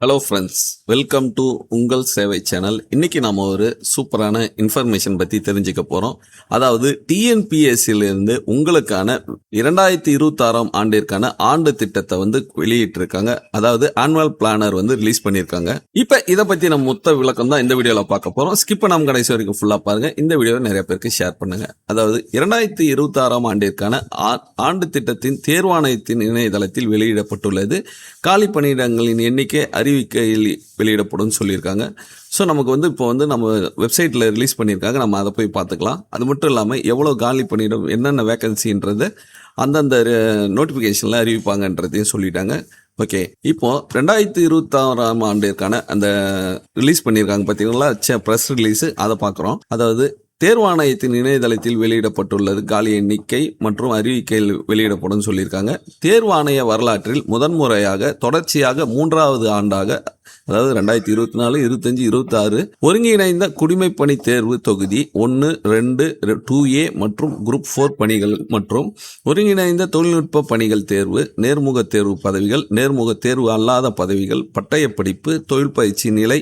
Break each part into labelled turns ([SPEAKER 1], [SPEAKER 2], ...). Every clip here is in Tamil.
[SPEAKER 1] ஹலோ ஃப்ரெண்ட்ஸ், வெல்கம் டு உங்கள் சேவை சேனல். இன்னைக்கு நாம ஒரு சூப்பரான இன்ஃபர்மேஷன் பற்றி தெரிஞ்சுக்க போகிறோம். அதாவது டிஎன்பிஎஸ்சியிலிருந்து உங்களுக்கான 2026 ஆண்டிற்கான ஆண்டு திட்டத்தை வெளியிட்டிருக்காங்க. அதாவது ஆனுவல் பிளானர் ரிலீஸ் பண்ணியிருக்காங்க. இப்போ இதை பற்றி நம்ம மொத்த விளக்கம் தான் இந்த வீடியோவில் பார்க்க போகிறோம். ஸ்கிப் பண்ணாம கடைசி வரைக்கும் ஃபுல்லாக பாருங்க. இந்த வீடியோவை நிறைய பேருக்கு ஷேர் பண்ணுங்க. அதாவது 2026 ஆண்டிற்கான ஆண்டு திட்டத்தின் தேர்வாணையத்தின் இணையதளத்தில் வெளியிடப்பட்டுள்ளது. காலி பணியிடங்களின் எண்ணிக்கை அறிவிக்கையில் வெளியிடப்படும் சொல்லியிருக்காங்க. ஸோ நமக்கு இப்போ நம்ம வெப்சைட்டில் ரிலீஸ் பண்ணியிருக்காங்க. நம்ம அதை போய் பார்த்துக்கலாம். அது மட்டும் இல்லாமல் எவ்வளோ காலி பணியிடம், என்னென்ன வேகன்சின்றது அந்தந்த நோட்டிஃபிகேஷனில் அறிவிப்பாங்கன்றதையும் சொல்லிட்டாங்க. ஓகே, இப்போ 2026 ஆண்டிற்கான அந்த ரிலீஸ் பண்ணியிருக்காங்க பார்த்தீங்களா, ப்ரெஸ் ரிலீஸு, அதை பார்க்குறோம். அதாவது தேர்வாணையத்தின் இணையதளத்தில் வெளியிடப்பட்டுள்ளது காலி எண்ணிக்கை மற்றும் அறிவிக்கையில் வெளியிடப்படும் சொல்லியிருக்காங்க. தேர்வாணைய வரலாற்றில் முதன்முறையாக தொடர்ச்சியாக 3வது ஆண்டாக, அதாவது 2024, 25, 26 ஒருங்கிணைந்த குடிமைப்பணி தேர்வு தொகுதி 1, 2, 2A மற்றும் குரூப் 4 பணிகள் மற்றும் ஒருங்கிணைந்த தொழில்நுட்ப பணிகள் தேர்வு, நேர்முக தேர்வு பதவிகள், நேர்முக தேர்வு அல்லாத பதவிகள், பட்டய படிப்பு, தொழில் பயிற்சி நிலை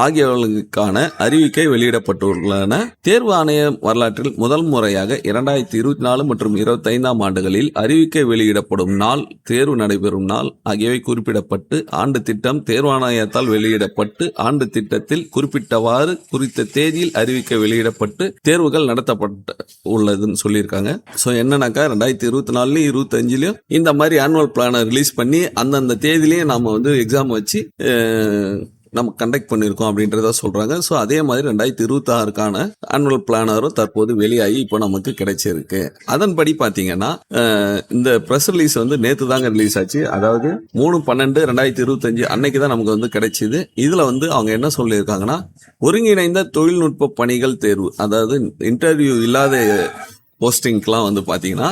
[SPEAKER 1] ஆகியவர்களுக்கான அறிவிக்கை வெளியிடப்பட்டுள்ளன. தேர்வு ஆணைய வரலாற்றில் முதல் முறையாக 2024 மற்றும் 25 ஆண்டுகளில் அறிவிக்கை வெளியிடப்படும் நாள், தேர்வு நடைபெறும் நாள் ஆகியவை குறிப்பிடப்பட்டு ஆண்டு திட்டம் தேர்வாணையத்தால் வெளியிடப்பட்டு ஆண்டு திட்டத்தில் குறிப்பிட்டவாறு குறித்த தேதியில் அறிவிக்கை வெளியிடப்பட்டு தேர்வுகள் நடத்தப்பட்டு உள்ளதுன்னு சொல்லியிருக்காங்க. ஸோ என்னன்னாக்கா 2024, 25 இந்த மாதிரி ஆனுவல் பிளானை ரிலீஸ் பண்ணி அந்தந்த தேதியிலேயே நாம எக்ஸாம் வச்சு நம்ம கண்டக்ட் பண்ணியிருக்கோம் அப்படின்றத சொல்றாங்க. ஸோ அதே மாதிரி 2026 ஆனுவல் பிளானரும் தற்போது வெளியாகி இப்போ நமக்கு கிடைச்சிருக்கு. அதன்படி பார்த்தீங்கன்னா இந்த ப்ரெஸ் ரிலீஸ் நேற்று தாங்க ரிலீஸ் ஆச்சு. அதாவது 3/12/2025 அன்னைக்கு தான் நமக்கு கிடைச்சிது. இதுல அவங்க என்ன சொல்லியிருக்காங்கன்னா, ஒருங்கிணைந்த தொழில்நுட்ப பணிகள் தேர்வு, அதாவது இன்டர்வியூ இல்லாத போஸ்டிங்க்கெலாம் பார்த்தீங்கன்னா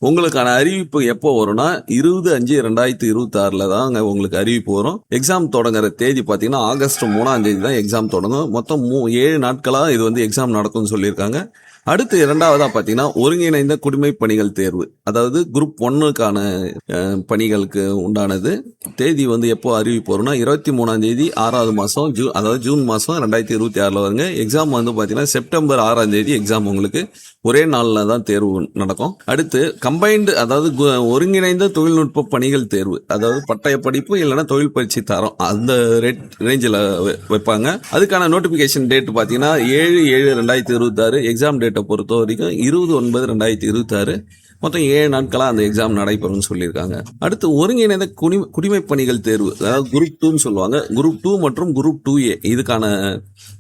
[SPEAKER 1] உங்களுக்கான அறிவிப்பு எப்போ வரும்னா 20/5/2026 தாங்க உங்களுக்கு அறிவிப்பு வரும். எக்ஸாம் தொடங்குற தேதி பார்த்தீங்கன்னா ஆகஸ்ட் 3ஆம் தேதி தான் எக்ஸாம் தொடங்கும். மொத்தம் 7 நாட்களாக இது எக்ஸாம் நடக்கும்னு சொல்லியிருக்காங்க. அடுத்து 2வதா பார்த்தீங்கன்னா ஒருங்கிணைந்த குடிமை பணிகள் தேர்வு, அதாவது குரூப் 1க்கான பணிகளுக்கு உண்டானது. தேதி எப்போ அறிவிப்பு வரும்னா 23ஆம் தேதி 6வது மாதம் அதாவது ஜூன் மாதம் 2026 வருங்க. எக்ஸாம் பார்த்தீங்கன்னா செப்டம்பர் 6ஆம் தேதி எக்ஸாம் உங்களுக்கு ஒரே நாளில் தான் தேர்வு நடக்கும். அடுத்து கம்பைன்டு, அதாவது ஒருங்கிணைந்த தொழில்நுட்ப பணிகள் தேர்வு, அதாவது பட்டய படிப்பு இல்லைன்னா தொழில் பயிற்சி தரம், அந்த ரேஞ்சில் வைப்பாங்க. அதுக்கான நோட்டிபிகேஷன் டேட் பார்த்தீங்கன்னா 7/7/2026. எக்ஸாம் டேட்டை பொறுத்த வரைக்கும் 20/9/2026. மொத்தம் 7 நாட்களாக அந்த எக்ஸாம் நடைபெறும்னு சொல்லியிருக்காங்க. அடுத்து ஒருங்கிணைந்த குடிமை பணிகள் தேர்வு, அதாவது குரூப் 2ன்னு சொல்லுவாங்க. குரூப் 2 மற்றும் குரூப் 2A இதுக்கான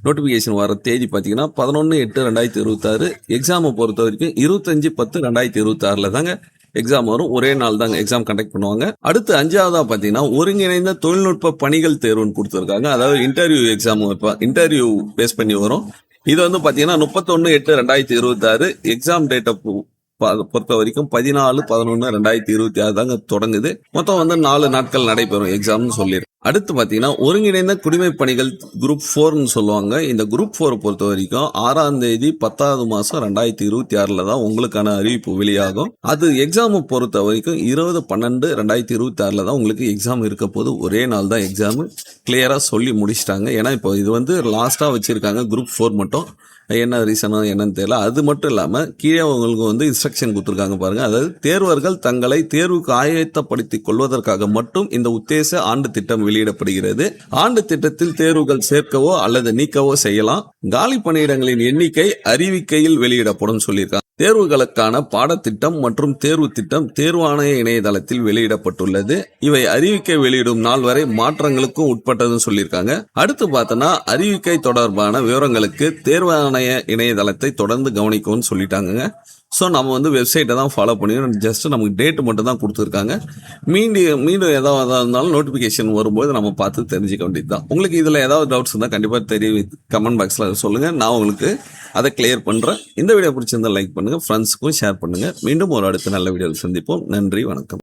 [SPEAKER 1] நோட்டிபிகேஷன் வர தேதி பார்த்தீங்கன்னா 11/8/2026. எக்ஸாமை பொறுத்த வரைக்கும் 25/10/2026 தாங்க எக்ஸாம் வரும். ஒரே நாள் தாங்க எக்ஸாம் கண்டக்ட் பண்ணுவாங்க. அடுத்து 5வதா பார்த்தீங்கன்னா ஒருங்கிணைந்த தொழில்நுட்ப பணிகள் தேர்வுன்னு கொடுத்துருக்காங்க. அதாவது இன்டர்வியூ எக்ஸாம் இன்டர்வியூ பேஸ் பண்ணி வரும். இது பார்த்தீங்கன்னா 31/8/2026. எக்ஸாம் டேட்டை பொறுத்த வரைக்கும் 14/11/2026 தாங்க தொடங்குது. மொத்தம் 4 நாட்கள் நடைபெறும் எக்ஸாம்னு சொல்லியிருக்கு. அடுத்து பார்த்தீங்கன்னா ஒருங்கிணைந்த குடிமை பணிகள் குரூப் 4ன்னு சொல்லுவாங்க. இந்த குரூப் 4 பொறுத்த வரைக்கும் 6ஆம் தேதி 10வது மாதம் 2026 தான் உங்களுக்கான அறிவிப்பு வெளியாகும். அது எக்ஸாமை பொறுத்த வரைக்கும் 20/12/2026 தான் உங்களுக்கு எக்ஸாம் இருக்க போது. ஒரே நாள் தான் எக்ஸாம் கிளியரா சொல்லி முடிச்சிட்டாங்க. ஏன்னா இப்போ இது லாஸ்டா வச்சிருக்காங்க குரூப் 4 மட்டும். என்ன ரீசனோ என்னன்னு தெரியல. அது மட்டும் இல்லாமல் கீழே உங்களுக்கு இன்ஸ்ட்ரக்ஷன் கொடுத்துருக்காங்க பாருங்க. அதாவது தேர்வர்கள் தங்களை தேர்வுக்கு ஆயத்தப்படுத்திக் கொள்வதற்காக மட்டும் இந்த உத்தேச ஆண்டு திட்டம் வெளியிடப்படுகிறது. ஆண்டு திட்டத்தில் தேர்வுகள் சேர்க்கவோ அல்லது நீக்கவோ செய்யலாம். காலி பணியிடங்களின் எண்ணிக்கை அறிவிக்கையில் வெளியிடப்படும் சொல்லியிருக்காங்க. தேர்வுகளுக்கான பாடத்திட்டம் மற்றும் தேர்வு திட்டம் தேர்வாணைய இணையதளத்தில் வெளியிடப்பட்டுள்ளது. இவை அறிவிக்கை வெளியிடும் நாள் வரை மாற்றங்களுக்கும் உட்பட்டதுன்னு சொல்லியிருக்காங்க. அடுத்து பார்த்தோன்னா அறிவிக்கை தொடர்பான விவரங்களுக்கு தேர்வாணைய இணையதளத்தை தொடர்ந்து கவனிக்கும்னு சொல்லிட்டாங்க. ஸோ நம்ம வெப்சைட்டை தான் ஃபாலோ பண்ணிக்கணும். ஜஸ்ட் நமக்கு டேட் மட்டும் தான் கொடுத்துருக்காங்க. மீண்டும் ஏதாவது இருந்தாலும் நோட்டிஃபிகேஷன் வரும்போது நம்ம பார்த்து தெரிஞ்சுக்க வேண்டியது தான். உங்களுக்கு இதில் ஏதாவது டவுட்ஸ் இருந்தால் கண்டிப்பாக கமெண்ட் பாக்ஸில் சொல்லுங்கள். நான் உங்களுக்கு அதை கிளியர் பண்ணுறேன். இந்த வீடியோ பிடிச்சிருந்தால் லைக் பண்ணுங்கள், ஃப்ரெண்ட்ஸுக்கும் ஷேர் பண்ணுங்கள். மீண்டும் ஒரு அடுத்த நல்ல வீடியோவில் சந்திப்போம். நன்றி, வணக்கம்.